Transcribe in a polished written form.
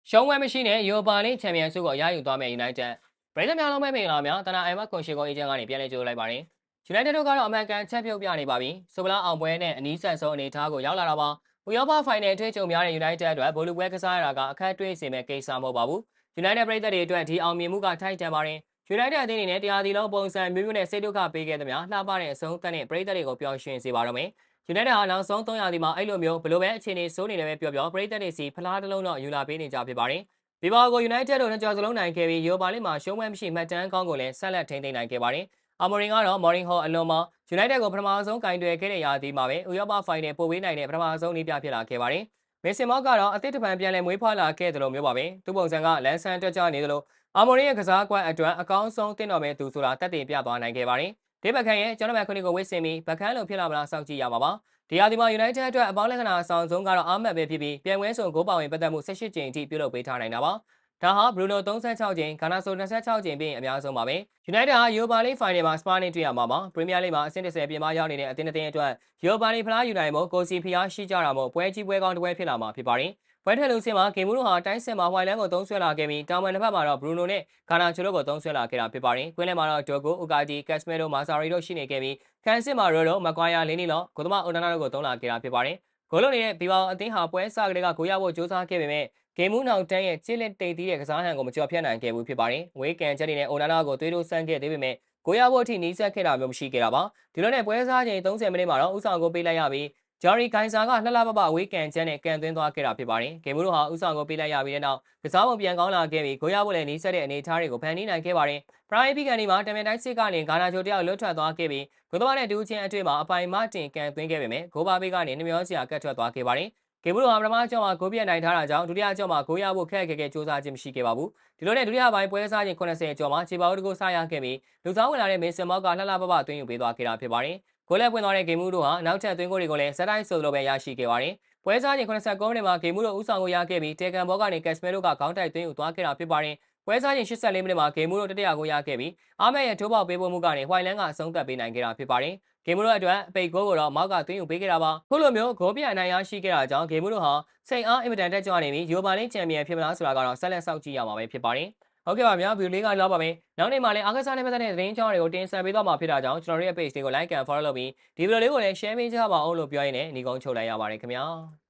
ရှုံးဝဲမရှိနဲ့ယူပါလိချန်ပီယံဆုကိုရယူသွားမယ် United ပရိသတ်များလုံးပဲမင်္ဂလာများတနာအိုင်မကွန်ရှီကိုအေဂျင့်ကနေပြန်လည်ကြိုဆိုလိုက်ပါတယ် United တို့ကတော့အမှန်ကန်ချက်ပြုတ်ပြနေပါပြီဆိုဗလာအောင်ပွဲနဲ့အနီးဆက်ဆုံးအနေအထားကိုရောက်လာတာပါဥရောပဖိုင်နယ်ထွေးကြုံများတဲ့ United အတွက်ဗိုလ်လူပွဲကစားရတာကအခက်တွေ့စေမဲ့ကိစ္စမဟုတ်ပါဘူး United ပရိသတ်တွေအတွက်ဒီအောင်မြင်မှုကထိုက်တန်ပါတယ် United အသင်းအနေနဲ့တရားစီလုံးပုံစံမျိုးမျိုးနဲ့စိတ်ဒုက္ခပေးခဲ့သမျှလှပတဲ့အဆုံးသတ်နဲ့ပရိသတ်တွေကိုပျော်ရွှင်စေပါတော့မယ် United ဟာနောက်ဆုံး300ဒီမှာအဲ့လိုမျိုးဘယ်လိုပဲအခြေအနေစိုးနေတယ်ပဲပြောပရိသတ်တွေစီဖလားတစ်လုံးတော့ယူလာပေးနေကြဖြစ်ပါတယ်ဘီဘာကို United တို့နှစ်ကြော်စလုံးနိုင်ခဲ့ပြီးယူပါလိမှာရှုံးပွဲမရှိမှတ်တမ်းကောင်းကိုလည်းဆက်လက်ထိန်းသိမ်းနိုင်ခဲ့ပါတယ်။အာမော်ရင်ကတော့ Mourinho အလွန်မှာ United ကိုပထမဆုံးကင်တွယ်ခဲ့တဲ့ရာသီမှာပဲဥရောပဖိုင်နယ်ပို့ပေးနိုင်တဲ့ပထမဆုံးနည်းပြဖြစ်လာခဲ့ပါတယ်။မက်ဆီမော့ကတော့အသစ်တစ်ပံပြန်လည်မွေးဖွားလာခဲ့တယ်လို့မျိုးပါပဲ။သူ့ပုံစံကလန်ဆန်တက်ကြနေတယ်လို့အာမော်ရင်ရဲ့ကစားကွက်အတွက်အကောင်းဆုံးတင်တော်မဲ့သူဆိုတာတက်တည်ပြသွားနိုင်ခဲ့ပါတယ်။ဒီဘက်ခန့်ရဲ့ကျွန်တော်မန်ခွနီကိုဝစ်စင်ပြီးဘက်ခန့်လိုဖြစ်လာမလားစောင့်ကြည့်ရမှာပါ။ဒီရာသီမှာ United အတွက်အပေါင်းလက္ခဏာအဆောင်ဆုံးကတော့အာမတ်ပဲဖြစ်ပြီးပြန်ဝဲဆုံဂိုးပေါင်ဝင်ပတ်သက်မှု18ကြိမ်အထိပြုလုပ်ပေးထားနိုင်တာပါ။ဒါဟာ Bruno 36ကြိမ် Ghana ဆို26ကြိမ်ပြီးအများဆုံးပါပဲ။ United ဟာ Europa League Final မှာစပါးနဲ့တွေ့ရမှာပါ။ Premier League မှာအဆင့်10ပြင်ပရောက်နေတဲ့အသင်းအတွက် Europa League ဖလားယူနိုင်ဖို့ကိုစီဖျားရှိကြတာမို့ပွဲကြီးပွဲကောင်းတစ်ပွဲဖြစ်လာမှာဖြစ်ပါတယ်။ပွဲထွက်လူစင်မှာဂေမူတို့ဟာတိုင်းစစ်မှာဝိုင်လန်ကိုသုံးဆွဲလာခဲ့ပြီးတာဝန်တစ်ဖက်မှာတော့ Bruno နဲ့ Ghana ချိုတို့ကိုသုံးဆွဲလာခဲ့တာဖြစ်ပါတယ်။ကွင်းလယ်မှာတော့ Dogo, Ugarte, Casemiro, Mazzarri တို့ရှိနေခဲ့ပြီးကန်စစ်မှာ Rodo, Maguire, Lindelof, ဂိုသမာ Onana တို့ကိုသုံးလာခဲ့တာဖြစ်ပါတယ်။ဂိုးလုံးနေတဲ့ဘီဘာအသင်းဟာပွဲစကတည်းကဂိုးရဖို့ကြိုးစားခဲ့ပေမဲ့ဂိမ်းမူးနောက်တန်းရဲ့ချစ်လက်တိတ်သီးတဲ့ကစားဟန်ကိုမကျော်ဖြတ်နိုင်ခဲ့ဘူးဖြစ်ပါတယ်။ဝေးကန်ချက်တွေနဲ့အိုနာနာကိုသွေးထိုးဆန်းခဲ့သေးပေမဲ့ကိုရဖို့အထိနီးစပ်ခဲ့တာမျိုးမရှိခဲ့တာပါ။ဒီလိုနဲ့ပွဲစားချိန်30မိနစ်မှာတော့ဥဆောင်ကိုပေးလိုက်ရပြီးဂျော်ရီဂိုင်ဆာကလှလှပပဝေးကန်ချက်နဲ့ကန်သွင်းသွားခဲ့တာဖြစ်ပါတယ်။ဂိမ်းမူးတို့ဟာဥဆောင်ကိုပေးလိုက်ရပြီးတဲ့နောက်ကစားပုံပြန်ကောင်းလာခဲ့ပြီးကိုရဖို့လည်းနီးစပ်တဲ့အနေအထားတွေကိုဖန်တီးနိုင်ခဲ့ပါတယ်။ပရိုင်ပီကန်ဒီမှာတမန်တိုင်းစစ်ကနေဂါနာချိုတယောက်လွတ်ထွက်သွားခဲ့ပြီးဂိုသမာနဲ့ဒူးချင်းအတွေ့မှာအပိုင်မတင်ကန်သွင်းခဲ့ပေမဲ့ဂိုးပါပေးကနေနှမျောစရာကတ်ထွက်သွားခဲ့ပါတယ်။ဂေမူတို့ဟာပထမကြော့မှာဂိုးပြတ်နိုင်ထားတာကြောင့်ဒုတိယကြော့မှာဂိုးရဖို့ခက်ခဲစူးစမ်းခြင်းမရှိခဲ့ပါဘူး။ဒီလိုနဲ့ဒုတိယပိုင်းပွဲစားချိန်80ကျော်မှာခြေပေါင်းတကူစရခဲ့ပြီးလူဆောင်ဝင်လာတဲ့မေဆန်မော့ကလှလှပပသွင်းယူပေးသွားခဲ့တာဖြစ်ပါတယ်။ဂိုးလက်ပွင့်သွားတဲ့ဂေမူတို့ဟာနောက်ထပ်သွင်းဂိုးတွေကိုလည်းဇက်တိုင်းဆိုလိုပဲရရှိခဲ့ပါတယ်။ပွဲစားချိန်89မိနစ်မှာဂေမူတို့ဥဆောင်ကိုရခဲ့ပြီးတေကန်ဘောကနေကက်စမဲတို့ကခေါင်းတိုက်သွင်းယူသွားခဲ့တာဖြစ်ပါတယ်။ပွဲစားချိန်84မိနစ်မှာဂေမူတို့တတိယကိုရခဲ့ပြီးအာမက်ရဲ့ထိုးပေါက်ပေးပို့မှုကနေဟွိုင်လန်ကအဆုံးသတ်ပေးနိုင်ခဲ့တာဖြစ်ပါတယ်။ဂေမူတို့အတွက်အပိတ်ဂိုးကိုတော့မောက်ကသွင်းယူပေးခဲ့တာပါခုလိုမျိုးဂိုးပြအနိုင်ရရှိခဲ့တာကြောင့်ဂေမူတို့ဟာစိတ်အားအင်မတန်တက်ကြွနေပြီးယူပါလိချန်ပီယံဖြစ်မလားဆိုတာကတော့ဆက်လက်စောင့်ကြည့်ရမှာပဲဖြစ်ပါတယ်ဟုတ်ကဲ့ပါဗျာဗီဒီယိုလေးကလောက်ပါမယ်နောက်နေ့မှာလည်းအားကစားနဲ့ပတ်သက်တဲ့သတင်းကြောင်းတွေကိုတင်ဆက်ပေးသွားမှာဖြစ်တာကြောင့်ကျွန်တော်တို့ရဲ့ page လေးကို like and follow လုပ်ပြီးဒီဗီဒီယိုလေးကိုလည်း share ပေးကြပါအောင်လို့ပြောရင်းနဲ့ညီကုန်းချုပ်လိုက်ရပါတယ်ခင်ဗျာ